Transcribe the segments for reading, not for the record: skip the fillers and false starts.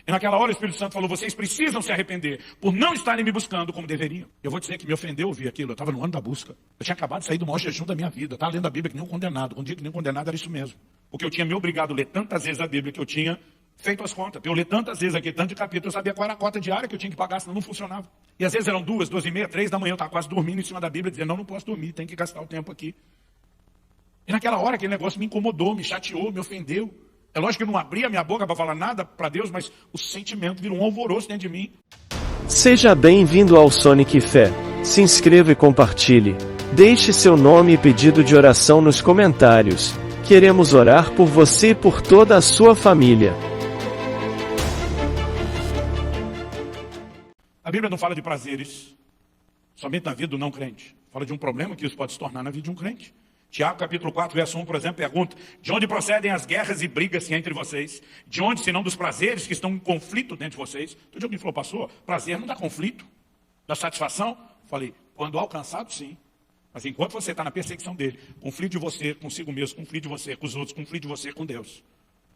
E naquela hora o Espírito Santo falou, vocês precisam se arrepender por não estarem me buscando como deveriam. Eu vou dizer que me ofendeu ouvir aquilo. Eu estava no ano da busca. Eu tinha acabado de sair do maior jejum da minha vida. Eu estava lendo a Bíblia que nem um condenado. Quando digo que nem um condenado era isso mesmo. Porque eu tinha me obrigado a ler tantas vezes a Bíblia que eu tinha feito as contas. Eu ler tantas vezes aquele tanto de capítulo, eu sabia qual era a cota diária que eu tinha que pagar, senão não funcionava. E às vezes eram 2, 2h30, 3 da manhã, eu estava quase dormindo em cima da Bíblia, dizendo, não posso dormir, tem que gastar o tempo aqui. E naquela hora aquele negócio me incomodou, me chateou, me ofendeu. É lógico que eu não abri a minha boca para falar nada para Deus, mas o sentimento virou um alvoroço dentro de mim. Seja bem-vindo ao Sonic Fé. Se inscreva e compartilhe. Deixe seu nome e pedido de oração nos comentários. Queremos orar por você e por toda a sua família. A Bíblia não fala de prazeres somente na vida do não crente. Fala de um problema que isso pode se tornar na vida de um crente. Tiago, capítulo 4, verso 1, por exemplo, pergunta, de onde procedem as guerras e brigas entre vocês? De onde, senão dos prazeres que estão em conflito dentro de vocês? Todo dia alguém falou, pastor, prazer não dá conflito, dá satisfação? Falei, quando alcançado, sim. Mas enquanto você está na perseguição dele, conflito de você consigo mesmo, conflito de você com os outros, conflito de você com Deus.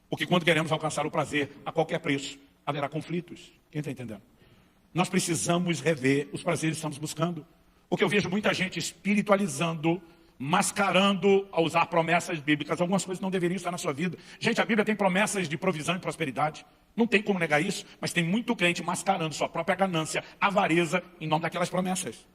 Porque quando queremos alcançar o prazer a qualquer preço, haverá conflitos. Quem está entendendo? Nós precisamos rever os prazeres que estamos buscando. Porque eu vejo muita gente espiritualizando, mascarando a usar promessas bíblicas. Algumas coisas não deveriam estar na sua vida. Gente, a Bíblia tem promessas de provisão e prosperidade. Não tem como negar isso, mas tem muito crente mascarando sua própria ganância, avareza, em nome daquelas promessas.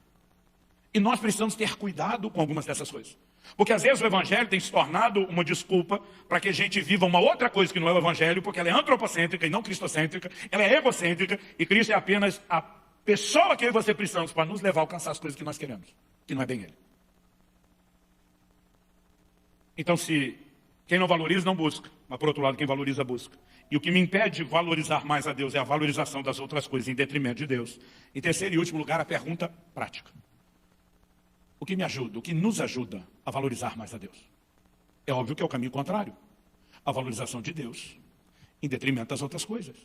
E nós precisamos ter cuidado com algumas dessas coisas. Porque às vezes o evangelho tem se tornado uma desculpa para que a gente viva uma outra coisa que não é o evangelho, porque ela é antropocêntrica e não cristocêntrica, ela é egocêntrica, e Cristo é apenas a pessoa que eu e você precisamos para nos levar a alcançar as coisas que nós queremos, que não é bem Ele. Então, se quem não valoriza, não busca. Mas, por outro lado, quem valoriza, busca. E o que me impede de valorizar mais a Deus é a valorização das outras coisas, em detrimento de Deus. Em terceiro e último lugar, a pergunta prática. O que me ajuda, o que nos ajuda a valorizar mais a Deus? É óbvio que é o caminho contrário. A valorização de Deus, em detrimento das outras coisas.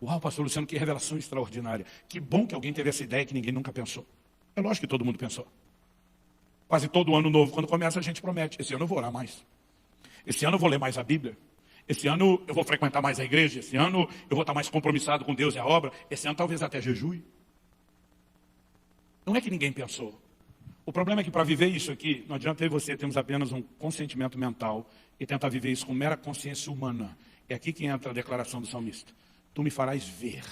Uau, pastor Luciano, que revelação extraordinária. Que bom que alguém teve essa ideia que ninguém nunca pensou. É lógico que todo mundo pensou. Quase todo ano novo, quando começa, a gente promete. Esse ano eu vou orar mais. Esse ano eu vou ler mais a Bíblia. Esse ano eu vou frequentar mais a igreja. Esse ano eu vou estar mais compromissado com Deus e a obra. Esse ano talvez até jejue. Não é que ninguém pensou. O problema é que para viver isso aqui, não adianta eu e você termos apenas um consentimento mental e tentar viver isso com mera consciência humana. É aqui que entra a declaração do salmista. Tu me farás ver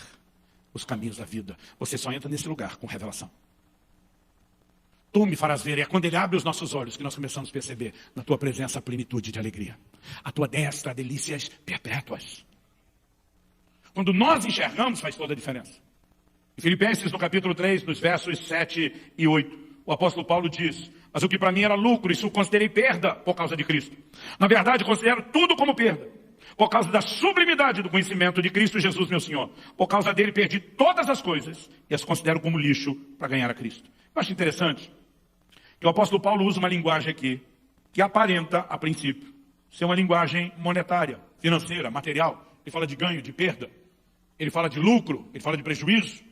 os caminhos da vida. Você só entra nesse lugar com revelação. Tu me farás ver, é quando Ele abre os nossos olhos que nós começamos a perceber na Tua presença a plenitude de alegria. A Tua destra, delícias perpétuas. Quando nós enxergamos, faz toda a diferença. Em Filipenses, no capítulo 3, nos versos 7 e 8, o apóstolo Paulo diz, mas o que para mim era lucro, isso considerei perda por causa de Cristo. Na verdade, considero tudo como perda, por causa da sublimidade do conhecimento de Cristo Jesus, meu Senhor. Por causa dele, perdi todas as coisas e as considero como lixo para ganhar a Cristo. Eu acho interessante que o apóstolo Paulo usa uma linguagem aqui que aparenta, a princípio, ser uma linguagem monetária, financeira, material. Ele fala de ganho, de perda. Ele fala de lucro, ele fala de prejuízo.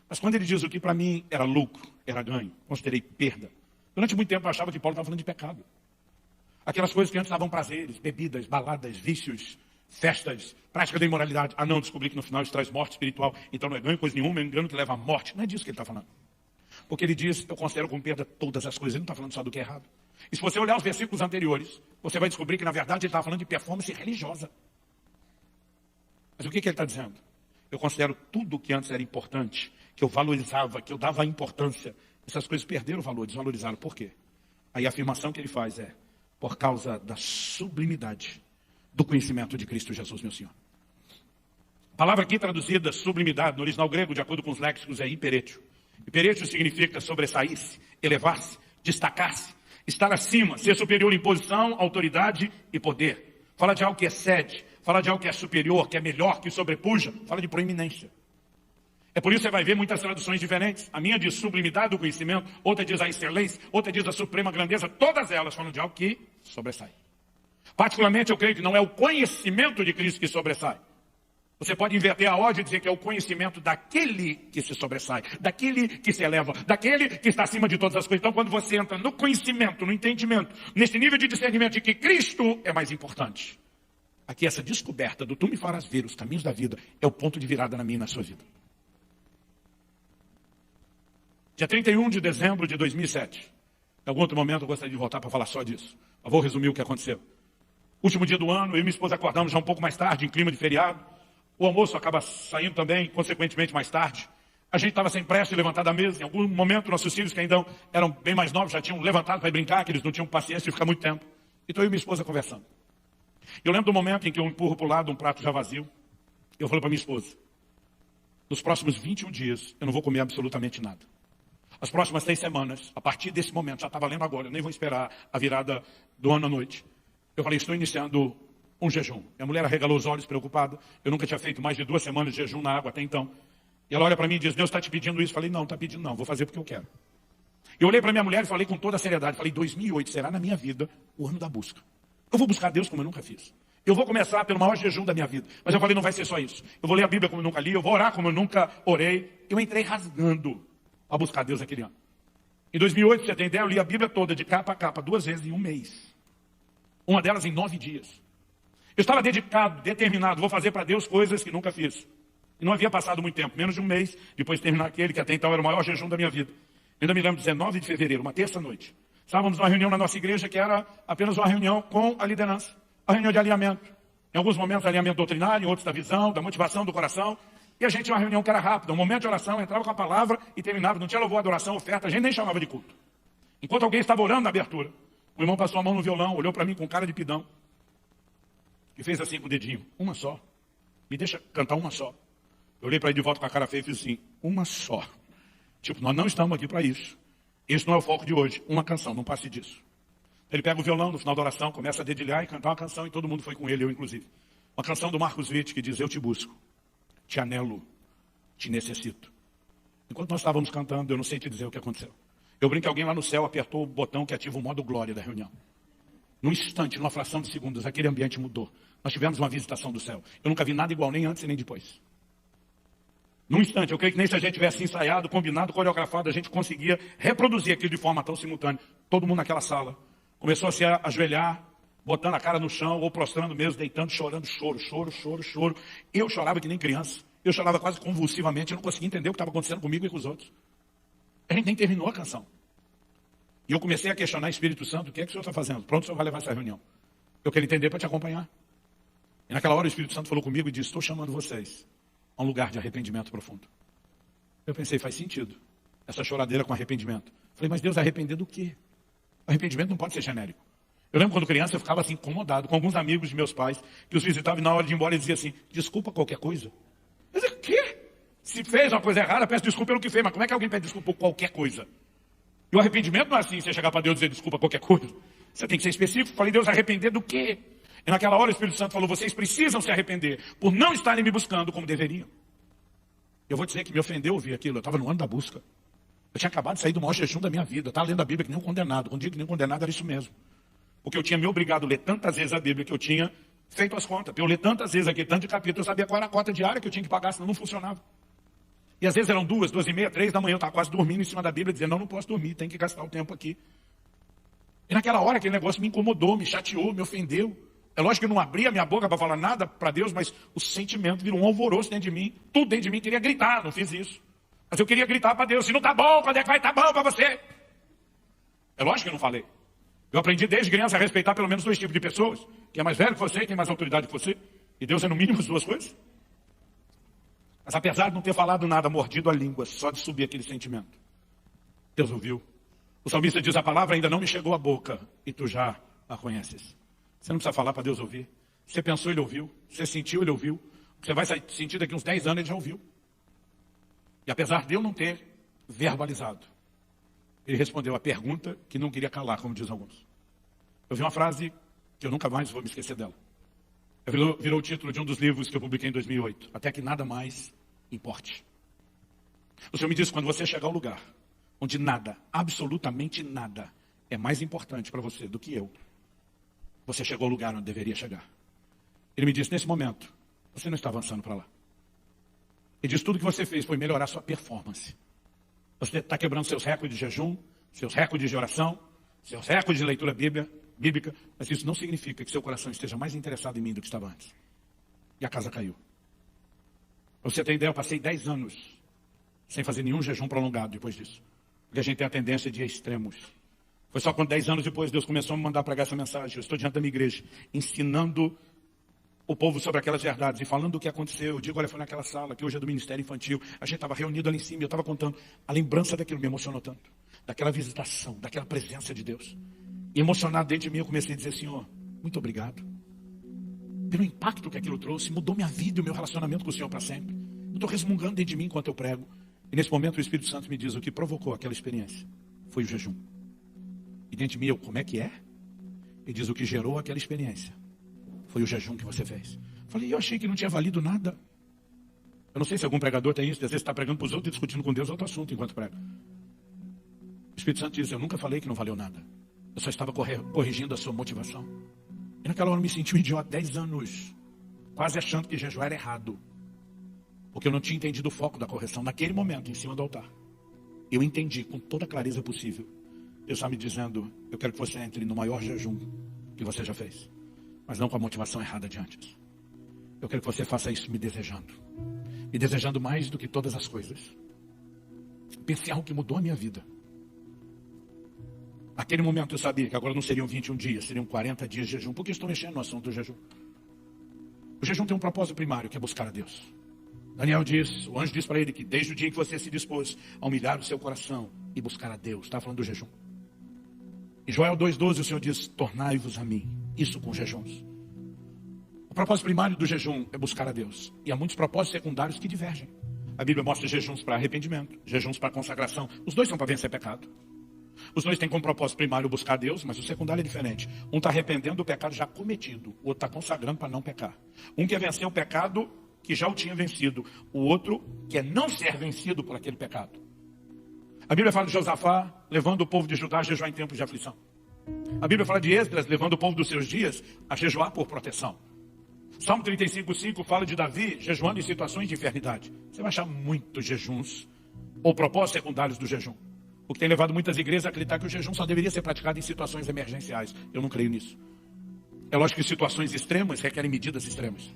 Mas quando ele diz o que para mim era lucro, era ganho, considerei perda. Durante muito tempo eu achava que Paulo estava falando de pecado. Aquelas coisas que antes davam prazeres, bebidas, baladas, vícios, festas, prática da imoralidade. Ah não, descobri que no final isso traz morte espiritual. Então não é ganho coisa nenhuma, é um engano que leva à morte. Não é disso que ele está falando. Porque ele diz, eu considero como perda todas as coisas. Ele não está falando só do que é errado. E se você olhar os versículos anteriores, você vai descobrir que na verdade ele estava falando de performance religiosa. Mas o que ele está dizendo? Eu considero tudo que antes era importante, que eu valorizava, que eu dava importância. Essas coisas perderam o valor, desvalorizaram. Por quê? Aí a afirmação que ele faz é, por causa da sublimidade do conhecimento de Cristo Jesus, meu Senhor. A palavra aqui traduzida, sublimidade, no original grego, de acordo com os léxicos, é hiperétio. Hiperétio significa sobressair-se, elevar-se, destacar-se, estar acima, ser superior em posição, autoridade e poder. Fala de algo que excede, fala de algo que é superior, que é melhor, que sobrepuja, fala de proeminência. É por isso que você vai ver muitas traduções diferentes. A minha diz sublimidade do conhecimento, outra diz a excelência, outra diz a suprema grandeza, todas elas falam de algo que sobressai. Particularmente eu creio que não é o conhecimento de Cristo que sobressai. Você pode inverter a ordem e dizer que é o conhecimento daquele que se sobressai, daquele que se eleva, daquele que está acima de todas as coisas. Então, quando você entra no conhecimento, no entendimento, nesse nível de discernimento de que Cristo é mais importante, aqui essa descoberta do tu me farás ver os caminhos da vida é o ponto de virada na minha e na sua vida. Dia 31 de dezembro de 2007. Em algum outro momento eu gostaria de voltar para falar só disso. Eu vou resumir o que aconteceu. Último dia do ano, eu e minha esposa acordamos já um pouco mais tarde, em clima de feriado. O almoço acaba saindo também, consequentemente, mais tarde. A gente estava sem pressa de levantar da mesa. Em algum momento, nossos filhos, que ainda eram bem mais novos, já tinham levantado para brincar, que eles não tinham paciência de ficar muito tempo. Então eu e minha esposa conversando. Eu lembro do momento em que eu empurro para o lado um prato já vazio. Eu falei para minha esposa, nos próximos 21 dias, eu não vou comer absolutamente nada. As próximas 3 semanas, a partir desse momento, já está valendo agora, eu nem vou esperar a virada do ano à noite. Eu falei, estou iniciando um jejum. Minha mulher arregalou os olhos, preocupada. Eu nunca tinha feito mais de 2 semanas de jejum na água até então. E ela olha para mim e diz, Deus está te pedindo isso? Eu falei, não, está pedindo não, vou fazer porque eu quero. Eu olhei para minha mulher e falei com toda a seriedade, falei, 2008 será na minha vida o ano da busca. Eu vou buscar Deus como eu nunca fiz. Eu vou começar pelo maior jejum da minha vida. Mas eu falei, não vai ser só isso. Eu vou ler a Bíblia como eu nunca li, eu vou orar como eu nunca orei. Eu entrei rasgando a buscar Deus aquele ano. Em 2008, você tem ideia, eu li a Bíblia toda, de capa a capa, 2 vezes em um mês. Uma delas em 9 dias. Eu estava dedicado, determinado, vou fazer para Deus coisas que nunca fiz. E não havia passado muito tempo, menos de um mês, depois de terminar aquele que até então era o maior jejum da minha vida. Ainda me lembro, 19 de fevereiro, uma terça-noite. Estávamos numa reunião na nossa igreja que era apenas uma reunião com a liderança. Uma reunião de alinhamento. Em alguns momentos alinhamento doutrinário, em outros da visão, da motivação, do coração. E a gente tinha uma reunião que era rápida. Um momento de oração, entrava com a palavra e terminava. Não tinha louvor, adoração, oferta. A gente nem chamava de culto. Enquanto alguém estava orando na abertura, o irmão passou a mão no violão, olhou para mim com cara de pidão. E fez assim com o dedinho. Uma só. Me deixa cantar uma só. Eu olhei para ele de volta com a cara feia e fiz assim. Uma só. Tipo, nós não estamos aqui para isso. Esse não é o foco de hoje. Uma canção, não passe disso. Ele pega o violão no final da oração, começa a dedilhar e cantar uma canção. E todo mundo foi com ele, eu inclusive. Uma canção do Marcos Witt que diz, eu te busco. Te anelo, te necessito. Enquanto nós estávamos cantando, eu não sei te dizer o que aconteceu. Eu brinco que alguém lá no céu apertou o botão que ativa o modo glória da reunião. Num instante, numa fração de segundos, aquele ambiente mudou. Nós tivemos uma visitação do céu. Eu nunca vi nada igual, nem antes nem depois. Num instante, eu creio que nem se a gente tivesse ensaiado, combinado, coreografado, a gente conseguia reproduzir aquilo de forma tão simultânea. Todo mundo naquela sala começou a se ajoelhar, botando a cara no chão, ou prostrando mesmo, deitando, chorando, choro. Eu chorava que nem criança. Eu chorava quase convulsivamente. Eu não conseguia entender o que estava acontecendo comigo e com os outros. A gente nem terminou a canção. E eu comecei a questionar o Espírito Santo, o que é que o senhor está fazendo? Pronto, o senhor vai levar essa reunião. Eu quero entender para te acompanhar. E naquela hora o Espírito Santo falou comigo e disse, estou chamando vocês a um lugar de arrependimento profundo. Eu pensei, faz sentido. Essa choradeira com arrependimento. Falei, mas Deus, arrepender do quê? Arrependimento não pode ser genérico. Eu lembro quando criança, eu ficava assim, incomodado com alguns amigos de meus pais, que os visitavam e na hora de ir embora eles diziam assim, desculpa qualquer coisa. Eu dizia, o quê? Se fez uma coisa errada, peço desculpa pelo que fez, mas como é que alguém pede desculpa por qualquer coisa? E o arrependimento não é assim, você chegar para Deus e dizer desculpa qualquer coisa. Você tem que ser específico. Falei, Deus, arrepender do quê? E naquela hora o Espírito Santo falou, vocês precisam se arrepender por não estarem me buscando como deveriam. Eu vou dizer que me ofendeu ouvir aquilo, eu estava no ano da busca. Eu tinha acabado de sair do maior jejum da minha vida, eu estava lendo a Bíblia que nem um condenado. Quando digo que nem um condenado era isso mesmo. Porque eu tinha me obrigado a ler tantas vezes a Bíblia que eu tinha feito as contas. Eu ler tantas vezes aquele tanto de capítulo, eu sabia qual era a cota diária que eu tinha que pagar, senão não funcionava. E às vezes eram 2, 2h30, 3 da manhã, eu estava quase dormindo em cima da Bíblia, dizendo, não posso dormir, tem que gastar o tempo aqui. E naquela hora aquele negócio me incomodou, me chateou, me ofendeu. É lógico que eu não abria minha boca para falar nada para Deus, mas o sentimento virou um alvoroço dentro de mim. Tudo dentro de mim queria gritar, não fiz isso. Mas eu queria gritar para Deus, se não está bom, quando é que vai estar bom para você? É lógico que eu não falei. Eu aprendi desde criança a respeitar pelo menos 2 tipos de pessoas. Quem é mais velho que você, quem tem mais autoridade que você. E Deus é no mínimo as 2 coisas. Mas apesar de não ter falado nada, mordido a língua, só de subir aquele sentimento, Deus ouviu. O salmista diz, a palavra ainda não me chegou à boca, e tu já a conheces. Você não precisa falar para Deus ouvir. Você pensou, ele ouviu. Você sentiu, ele ouviu. Você vai sentir daqui uns 10 anos, ele já ouviu. E apesar de eu não ter verbalizado, ele respondeu a pergunta que não queria calar, como diz alguns. Eu vi uma frase que eu nunca mais vou me esquecer dela. Virou o título de um dos livros que eu publiquei em 2008. Até que nada mais importe. O Senhor me disse, quando você chegar ao lugar onde nada, absolutamente nada, é mais importante para você do que eu, você chegou ao lugar onde deveria chegar. Ele me disse, nesse momento, você não está avançando para lá. Ele disse, tudo que você fez foi melhorar sua performance. Você está quebrando seus recordes de jejum, seus recordes de oração, seus recordes de leitura bíblica, bíblica, mas isso não significa que seu coração esteja mais interessado em mim do que estava antes. E a casa caiu. Pra você ter ideia, eu passei 10 anos sem fazer nenhum jejum prolongado depois disso. Porque a gente tem a tendência de ir a extremos. Foi só quando 10 anos depois Deus começou a me mandar pregar essa mensagem. Eu estou diante da minha igreja, ensinando o povo sobre aquelas verdades e falando o que aconteceu. Eu digo, olha, foi naquela sala que hoje é do Ministério Infantil. A gente estava reunido ali em cima e eu estava contando. A lembrança daquilo me emocionou tanto. Daquela visitação, daquela presença de Deus. E emocionado dentro de mim, eu comecei a dizer, Senhor, muito obrigado. Pelo impacto que aquilo trouxe, mudou minha vida e o meu relacionamento com o Senhor para sempre. Eu estou resmungando dentro de mim enquanto eu prego. E nesse momento o Espírito Santo me diz, o que provocou aquela experiência foi o jejum. E dentro de mim, eu, como é que é? Ele diz, o que gerou aquela experiência foi o jejum que você fez. Falei, eu achei que não tinha valido nada. Eu não sei se algum pregador tem isso, às vezes está pregando para os outros e discutindo com Deus outro assunto enquanto prega. O Espírito Santo diz, eu nunca falei que não valeu nada. Eu só estava corrigindo a sua motivação. E naquela hora eu me senti um idiota, 10 anos, quase achando que jejuar era errado. Porque eu não tinha entendido o foco da correção naquele momento, em cima do altar. Eu entendi com toda a clareza possível. Deus está me dizendo, eu quero que você entre no maior jejum que você já fez. Mas não com a motivação errada de antes. Eu quero que você faça isso me desejando. Me desejando mais do que todas as coisas. Pensei em algo que mudou a minha vida. Naquele momento eu sabia que agora não seriam 21 dias, seriam 40 dias de jejum. Porque estou mexendo no assunto do jejum. O jejum tem um propósito primário, que é buscar a Deus. Daniel diz, o anjo diz para ele que desde o dia em que você se dispôs a humilhar o seu coração e buscar a Deus, está falando do jejum. Em Joel 2,12 o Senhor diz, tornai-vos a mim, isso com jejuns. O propósito primário do jejum é buscar a Deus. E há muitos propósitos secundários que divergem. A Bíblia mostra jejuns para arrependimento, jejuns para consagração. Os dois são para vencer pecado. Os dois têm como propósito primário buscar a Deus, mas o secundário é diferente. Um está arrependendo do pecado já cometido, o outro está consagrando para não pecar. Um quer vencer o pecado que já o tinha vencido, o outro quer não ser vencido por aquele pecado. A Bíblia fala de Josafá levando o povo de Judá a jejuar em tempos de aflição. A Bíblia fala de Esdras levando o povo dos seus dias a jejuar por proteção. Salmo 35,5 fala de Davi jejuando em situações de enfermidade. Você vai achar muitos jejuns ou propósitos secundários do jejum. O que tem levado muitas igrejas a acreditar que o jejum só deveria ser praticado em situações emergenciais. Eu não creio nisso. É lógico que situações extremas requerem medidas extremas.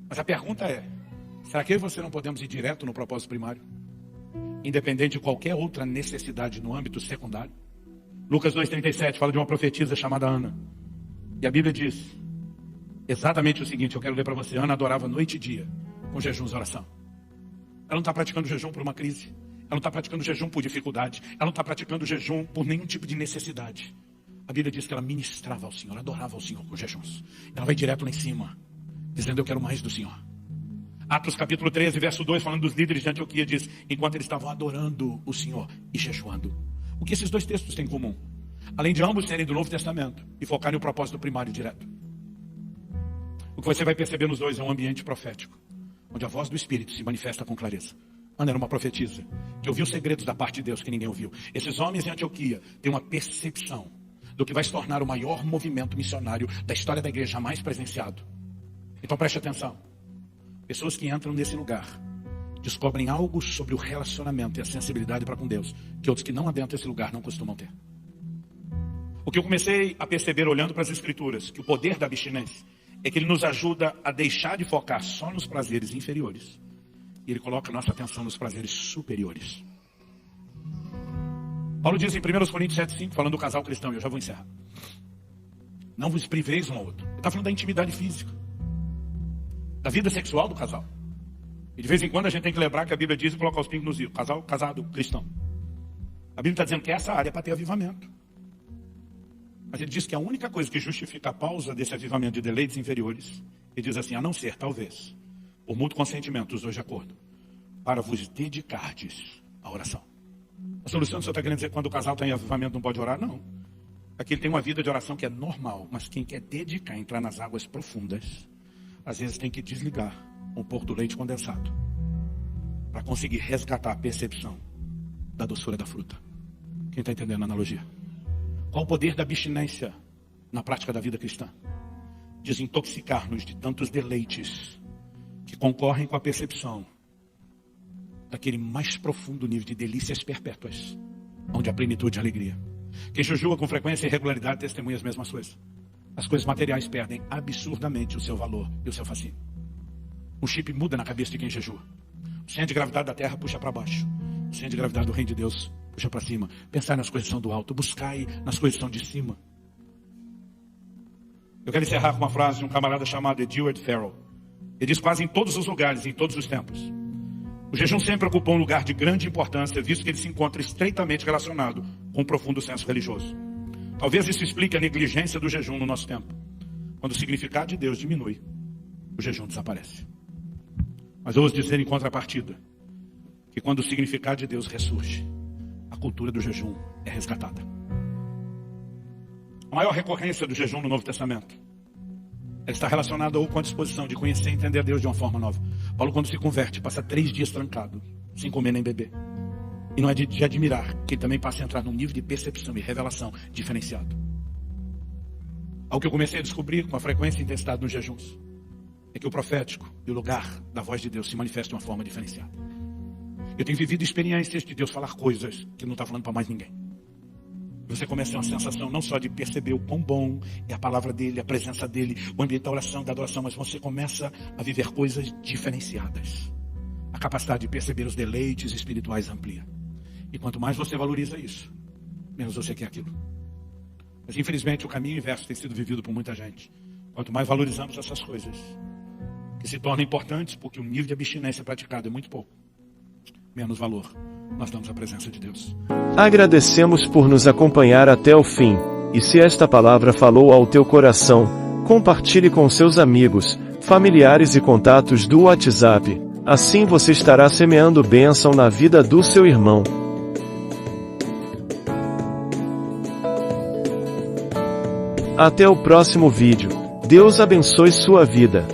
Mas a pergunta é, será que eu e você não podemos ir direto no propósito primário? Independente de qualquer outra necessidade no âmbito secundário? Lucas 2,37 fala de uma profetisa chamada Ana. E a Bíblia diz exatamente o seguinte, eu quero ler para você. Ana adorava noite e dia, com jejuns e oração. Ela não está praticando jejum por uma crise. Ela não está praticando jejum por dificuldade. Ela não está praticando jejum por nenhum tipo de necessidade. A Bíblia diz que ela ministrava ao Senhor, adorava ao Senhor com jejuns. Ela vai direto lá em cima, dizendo, eu quero mais do Senhor. Atos capítulo 13, verso 2, falando dos líderes de Antioquia, diz, enquanto eles estavam adorando o Senhor e jejuando. O que esses dois textos têm em comum? Além de ambos serem do Novo Testamento e focarem no propósito primário direto. O que você vai perceber nos dois é um ambiente profético, onde a voz do Espírito se manifesta com clareza. Ana era uma profetisa, que ouviu segredos da parte de Deus que ninguém ouviu. Esses homens em Antioquia têm uma percepção do que vai se tornar o maior movimento missionário da história da igreja jamais presenciado. Então preste atenção. Pessoas que entram nesse lugar descobrem algo sobre o relacionamento e a sensibilidade para com Deus, que outros que não adentram esse lugar não costumam ter. O que eu comecei a perceber olhando para as Escrituras, que o poder da abstinência é que ele nos ajuda a deixar de focar só nos prazeres inferiores. E ele coloca a nossa atenção nos prazeres superiores. Paulo diz em 1 Coríntios 7,5, falando do casal cristão, e eu já vou encerrar. Não vos priveis um ao outro. Ele está falando da intimidade física, da vida sexual do casal. E de vez em quando a gente tem que lembrar que a Bíblia diz e colocar os pingos nos is. Casal casado cristão. A Bíblia está dizendo que essa área é para ter avivamento. Mas ele diz que a única coisa que justifica a pausa desse avivamento de deleites inferiores, ele diz assim, a não ser, talvez, por mútuo consentimento, os dois de acordo, para vos dedicardes à oração. A solução que o senhor está querendo dizer que quando o casal está em avivamento não pode orar? Não. Aqui ele tem uma vida de oração que é normal, mas quem quer dedicar, entrar nas águas profundas, às vezes tem que desligar um pouco do leite condensado para conseguir resgatar a percepção da doçura da fruta. Quem está entendendo a analogia? Qual o poder da abstinência na prática da vida cristã? Desintoxicar-nos de tantos deleites que concorrem com a percepção daquele mais profundo nível de delícias perpétuas, onde a plenitude e a alegria. Quem jejua com frequência e regularidade testemunha as mesmas coisas. As coisas materiais perdem absurdamente o seu valor e o seu fascínio. O chip muda na cabeça de quem jejua. O centro de gravidade da terra puxa para baixo. O centro de gravidade do reino de Deus puxa para cima. Pensar nas coisas que são do alto. Buscai nas coisas que são de cima. Eu quero encerrar com uma frase de um camarada chamado Edward Farrell. Ele diz: quase em todos os lugares, em todos os tempos, o jejum sempre ocupou um lugar de grande importância, visto que ele se encontra estreitamente relacionado com um profundo senso religioso. Talvez isso explique a negligência do jejum no nosso tempo. Quando o significado de Deus diminui, o jejum desaparece. Mas eu vou dizer em contrapartida, que quando o significado de Deus ressurge, a cultura do jejum é resgatada. A maior recorrência do jejum no Novo Testamento, ela está relacionada ou com a disposição de conhecer e entender a Deus de uma forma nova. Paulo, quando se converte, passa 3 dias trancado, sem comer nem beber. E não é de admirar que ele também passe a entrar num nível de percepção e revelação diferenciado. Algo que eu comecei a descobrir com a frequência e intensidade nos jejuns é que o profético e o lugar da voz de Deus se manifesta de uma forma diferenciada. Eu tenho vivido experiências de Deus falar coisas que não está falando para mais ninguém. Você começa a ter uma sensação não só de perceber o quão bom é a palavra dele, a presença dele, o ambiente da oração, da adoração, mas você começa a viver coisas diferenciadas. A capacidade de perceber os deleites espirituais amplia. E quanto mais você valoriza isso, menos você quer aquilo. Mas infelizmente o caminho inverso tem sido vivido por muita gente. Quanto mais valorizamos essas coisas, que se tornam importantes porque o nível de abstinência praticado é muito pouco, menos valor nós damos à presença de Deus. Agradecemos por nos acompanhar até o fim, e se esta palavra falou ao teu coração, compartilhe com seus amigos, familiares e contatos do WhatsApp, assim você estará semeando bênção na vida do seu irmão. Até o próximo vídeo. Deus abençoe sua vida.